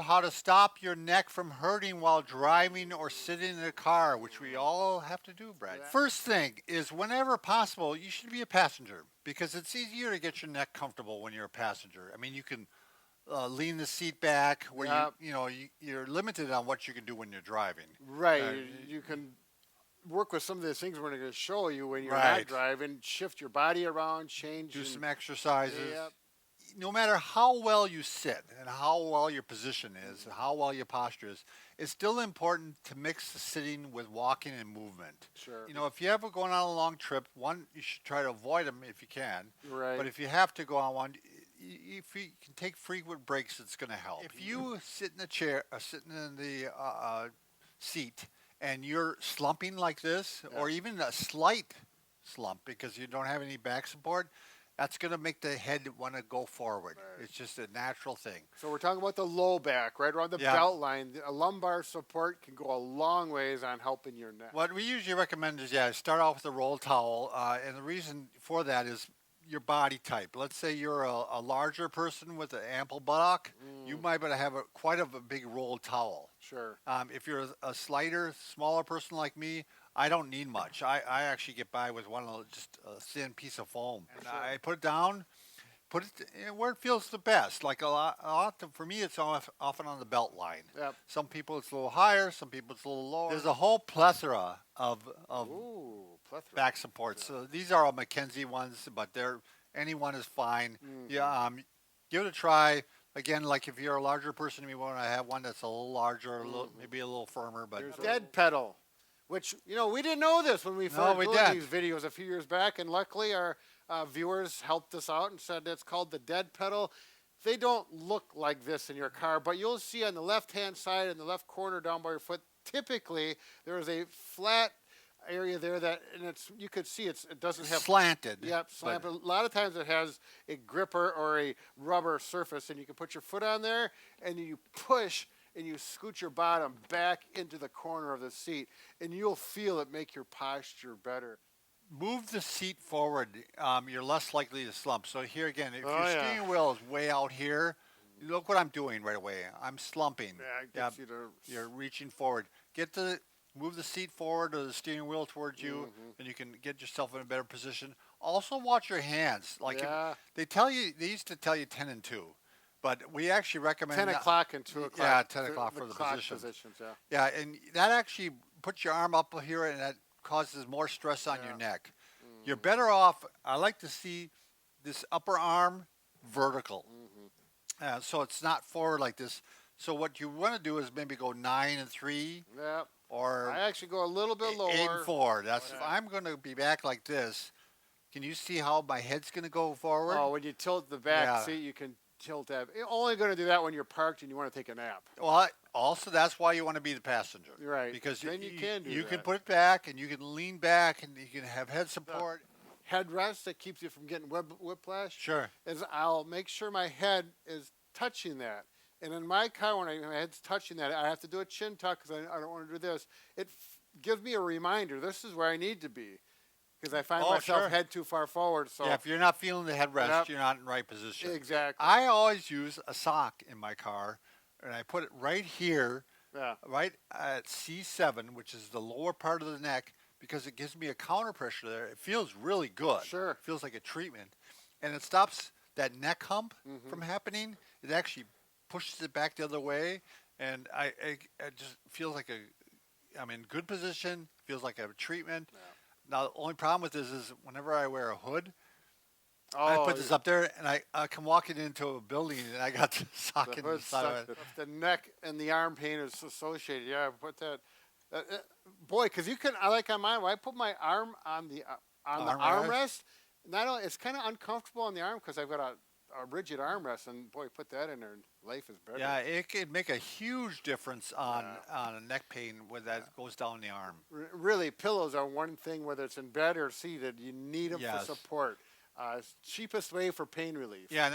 how to stop your neck from hurting while driving or sitting in a car, which we all have to do, Brad. Yeah. First thing is whenever possible, you should be a passenger because it's easier to get your neck comfortable when you're a passenger. I mean, you can lean the seat back where Yeah. you're limited on what you can do when you're driving. Right. Uh, You can work with some of the things we're going to show you when you're Right. not driving. Shift your body around, change. Do and- some exercises. Yep. No matter how well you sit and how well your position is and how well your posture is, it's still important to mix the sitting with walking and movement. Sure. You know, if you're ever going on a long trip, one, you should try to avoid them if you can. Right. But if you have to go on one, if you can take frequent breaks, it's going to help. If you sit in the chair, sitting in the seat, and you're slumping like this, or even a slight slump because you don't have any back support, that's going to make the head want to go forward. Right. It's just a natural thing. So we're talking about the low back, right around the Yeah. belt line. A lumbar support can go a long ways on helping your neck. What we usually recommend is, start off with a roll towel. And the reason for that is your body type. Let's say you're a larger person with an ample buttock, you might want to have quite a big roll towel. Sure. If you're a slighter, smaller person like me, I don't need much. I actually get by with just a thin piece of foam. And Sure. I put it down, put it where it feels the best. Like for me, it's often on the belt line. Yep. Some people it's a little higher, some people it's a little lower. There's a whole plethora of Ooh, plethora. back supports. So these are all Mackenzie ones, but anyone is fine. Yeah, give it a try. Again, like if you're a larger person, you want to have one that's a little larger, maybe a little firmer. But There's dead pedal, which we didn't know this when we first we doing didn't. these videos a few years back, and luckily our viewers helped us out and said it's called the dead pedal. They don't look like this in your car, but you'll see on the left-hand side in the left corner down by your foot, typically there is a flat area there you could see it doesn't have slanted. Yep, slant. But a lot of times it has a gripper or a rubber surface, and you can put your foot on there, and you push, and you scoot your bottom back into the corner of the seat, and you'll feel it make your posture better. Move the seat forward. You're less likely to slump. So here again, if Oh, your yeah. steering wheel is way out here, look what I'm doing right away. I'm slumping. Yeah, it gets you to. You're reaching forward. Move the seat forward or the steering wheel towards you, and you can get yourself in a better position. Also, watch your hands. Like Yeah. they used to tell you 10 and 2, but we actually recommend 10 o'clock and 2 o'clock. Yeah, 10 o'clock for the clock position. positions. Yeah. Yeah, and that actually puts your arm up here, and that causes more stress on your neck. You're better off. I like to see this upper arm vertical, so it's not forward like this. So what you want to do is maybe go 9 and 3, Yep. or I actually go a little bit lower. 8 and 4. That's if Yeah. I'm going to be back like this. Can you see how my head's going to go forward? Oh, when you tilt the back Yeah. seat, you can tilt that. You're only going to do that when you're parked and you want to take a nap. Well, also that's why you want to be the passenger. Right. Because Then you can do you can that. put it back, and you can lean back, and you can have head support. Headrest that keeps you from getting whiplash. Sure. Is I'll make sure my head is touching that. And in my car, when my head's touching that, I have to do a chin tuck because I don't want to do this. It gives me a reminder. This is where I need to be because I find myself sure. head too far forward. So Yeah, if you're not feeling the headrest, Yep. you're not in the right position. exactly. I always use a sock in my car, and I put it right here, Yeah. right at C7, which is the lower part of the neck, because it gives me a counter pressure there. It feels really good. Sure. It feels like a treatment. And it stops that neck hump from happening. It actually pushes it back the other way. And it just feels like I'm in good position, feels like a treatment. Yeah. Now, the only problem with this is whenever I wear a hood, Oh, I put this up there, and I come walking into a building, and I got the sock the in the hood side of sucks. it. If the neck and the arm pain is associated. Yeah, put that. Boy, because you can. I like on mine. When I put my arm on the Armrest? armrest, not only it's kind of uncomfortable on the arm because I've got a rigid armrest, and boy, put that in there, and life is better. Yeah, it could make a huge difference on a neck pain when that goes down the arm. Really, pillows are one thing, whether it's in bed or seated. You need them Yes. for support. Cheapest way for pain relief. Yeah.